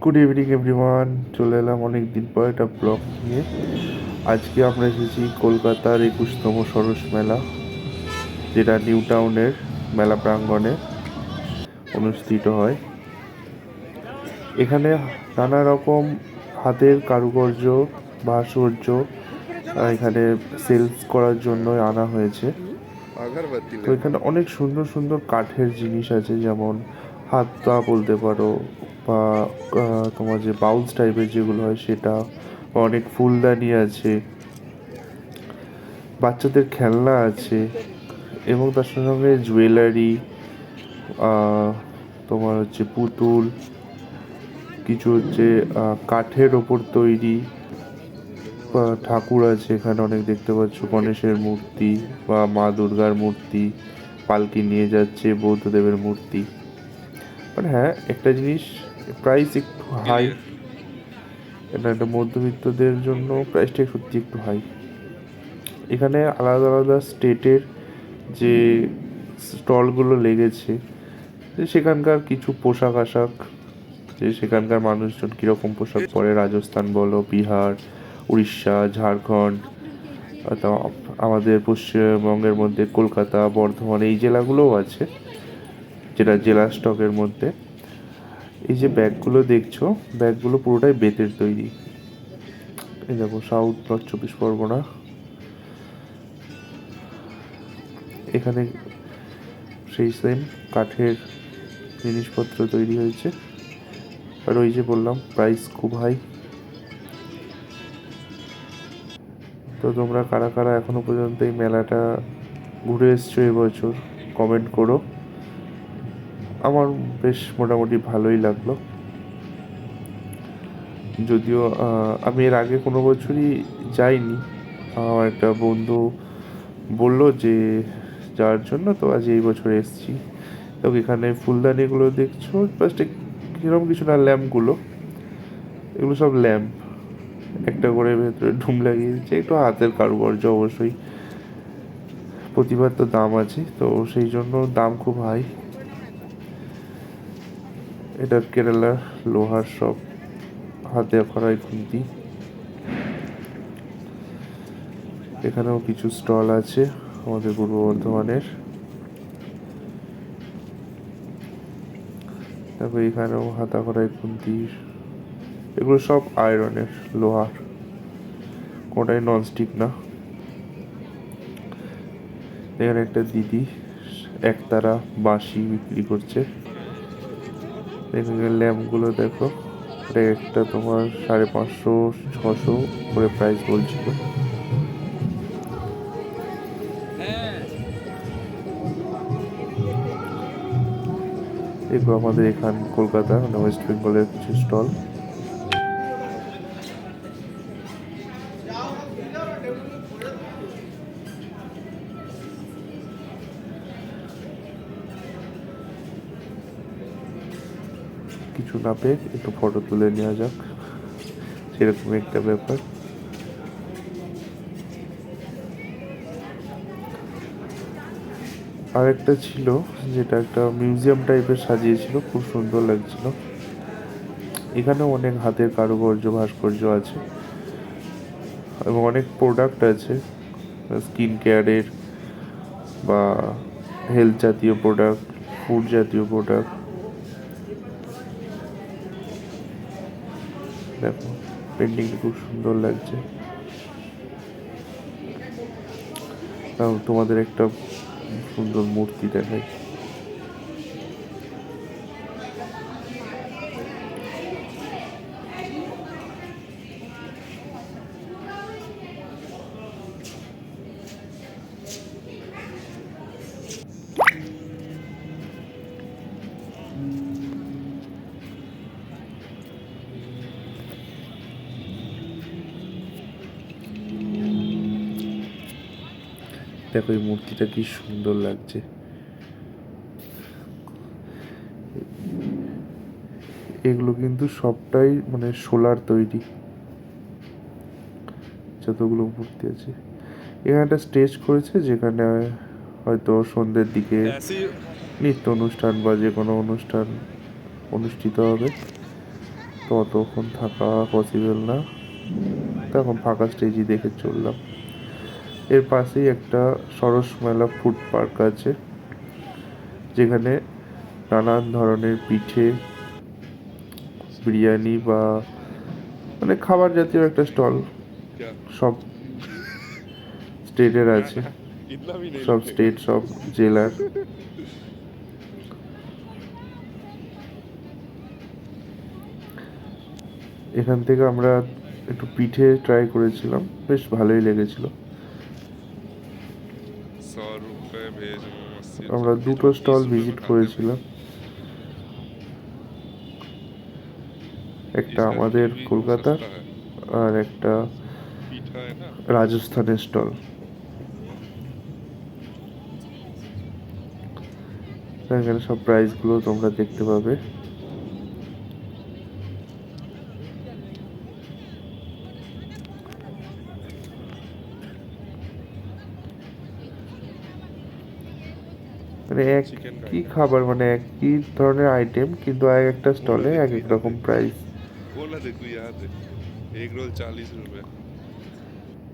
Good evening everyone, চলে এলাম অনেক দিন পর একটা ব্লগ নিয়ে। আজকে আমরা এসেছি কলকাতার 21তম সরস মেলা, যেটা নিউ টাউনের মেলা প্রাঙ্গণে অনুষ্ঠিত হয়। এখানে নানা রকম হাতের কারুকার্য, ভাস্কর্য এখানে সেলস করার জন্য আনা হয়েছে। তো এখানে অনেক সুন্দর সুন্দর কাঠের জিনিস আছে, যেমন হাত পা বলতে পারো, বা তোমার যে বাউলস টাইপের যেগুলো হয় সেটা, বা অনেক ফুলদানি আছে, বাচ্চাদের খেলনা আছে, এবং তার সঙ্গে সঙ্গে জুয়েলারি, তোমার হচ্ছে পুতুল, কিছু হচ্ছে কাঠের ওপর তৈরি ঠাকুর আছে। এখানে অনেক দেখতে পাচ্ছ গণেশের মূর্তি বা মা দুর্গার মূর্তি, পালকি নিয়ে যাচ্ছে বৌদ্ধদেবের মূর্তি। বাট হ্যাঁ, একটা জিনিস, প্রাইস একটু হাই। এটা একটা মধ্যবিত্তদের জন্য প্রাইসটা সত্যি একটু হাই। এখানে আলাদা আলাদা স্টেটের যে স্টলগুলো লেগেছে, সেখানকার কিছু পোশাক আশাক, যে সেখানকার মানুষজন কীরকম পোশাক পরে, রাজস্থান বলো, বিহার, উড়িষ্যা, ঝাড়খণ্ড, আমাদের পশ্চিমবঙ্গের মধ্যে কলকাতা, বর্ধমান, এই জেলাগুলোও আছে, যেটা জেলা স্টকের মধ্যে। এই যে ব্যাগগুলো দেখছো, ব্যাগগুলো পুরোটাই বেতের তৈরি। এই দেখো, সাউথ নর্থ 24 পরগনা। এখানে সেই সেম কাঠের জিনিসপত্র তৈরি হয়েছে। আর ওই যে বললাম, প্রাইস খুব হাই। তো তোমরা কারা কারা এখনো পর্যন্ত এই মেলাটা ঘুরে এসছো এবছর, কমেন্ট করো। আমার বেশ মোটামুটি ভালোই লাগলো। যদিও আমি এর আগে কোনো বছরই যাইনি, আমার একটা বন্ধু বলল যে যাওয়ার জন্য, তো আজ এই বছর এসেছি। তো এখানে ফুলদানিগুলো দেখছো, ফার্স্টে কিরকম কিছু না, ল্যাম্পগুলো, এগুলো সব ল্যাম্প, একটা করে ভেতরে ঢুম লাগিয়ে দিচ্ছে, একটু হাতের কারুকার্য অবশ্যই। প্রতিবার তো দাম আছে, তো সেই জন্য দাম খুব হাই। এটা কেরালার লোহার সব হাতে খড়াই খুন্তি। এখানেও কিছু স্টল আছে আমাদের পূর্ব বর্ধমানের। তারপর এখানেও হাতা খড়াই খুন্তি, এগুলো সব আয়রনের, লোহার, কোনোটাই ননস্টিক না। এখানে একটা দিদি একতারা বাঁশি বিক্রি করছে। এখানে ল্যাম্পগুলো দেখো, এটা একটা তোমার 550-600 করে প্রাইস বলছিল। এগুলো আমাদের এখান কলকাতা মানে ওয়েস্ট বেঙ্গলের কিছু স্টল। কিছু না পেয়ে একটু ফটো তুলে নেওয়া যাক, সেরকম একটা ব্যাপার। আর একটা ছিল, যেটা একটা মিউজিয়াম টাইপের সাজিয়েছিল, খুব সুন্দর লাগছিল। এখানেও অনেক হাতের কারুকার্য, ভাস্কর্য আছে, এবং অনেক প্রোডাক্ট আছে, স্কিন কেয়ারের বা হেলথ জাতীয় প্রোডাক্ট, ফুড জাতীয় প্রোডাক্ট। দেখো, পেন্টিংটা খুব সুন্দর লাগছে। তোমাদের একটা সুন্দর মূর্তি দেখাই। দেখো এই মূর্তিটা কি সুন্দর লাগছে। এগুলো কিন্তু সবটাই মানে সোলার তৈরি, যতগুলো মূর্তি আছে। এখানে একটা স্টেজ করেছে, যেখানে হয়তো সন্ধ্যের দিকে নৃত্য অনুষ্ঠান বা যে কোনো অনুষ্ঠান অনুষ্ঠিত হবে। তো অতক্ষণ থাকা পসিবল না, তখন ফাঁকা স্টেজই দেখে চললাম। এর পাশেই একটা সরস মেলা ফুড পার্ক আছে, যেখানে নানান ধরনের পিঠে, বিরিয়ানি বা মানে খাবার জাতীয় একটা স্টল क्या সব স্টেটের ना আছে, ना इतना भी नहीं সব लिखेगा স্টেট, সব জেলার। এখান থেকে আমরা একটু পিঠে ট্রাই করেছিলাম, বেশ ভালোই লেগেছিল। 100 रुपए भेजूँ 80 আমরা দুটো भेजूँ স্টল 30 रुपए ভিজিট में खाते हैं করেছিলাम, একটা इसका আমাদের घी भी কলকাতার सस्ता है আর একটা पीठा है ना রাজস্থানের স্টল। এখানে সব প্রাইসগুলো তোমরা দেখতে পাবে। মানে चिकन का একই है খাবার, মানে একই ধরনের আইটেম, কিন্তু এক একটা बोला স্টলে এক देखो এক यहाँ রকম देखो প্রাইস। बोला देखो यहाँ देखो एग रोल 40 रुपए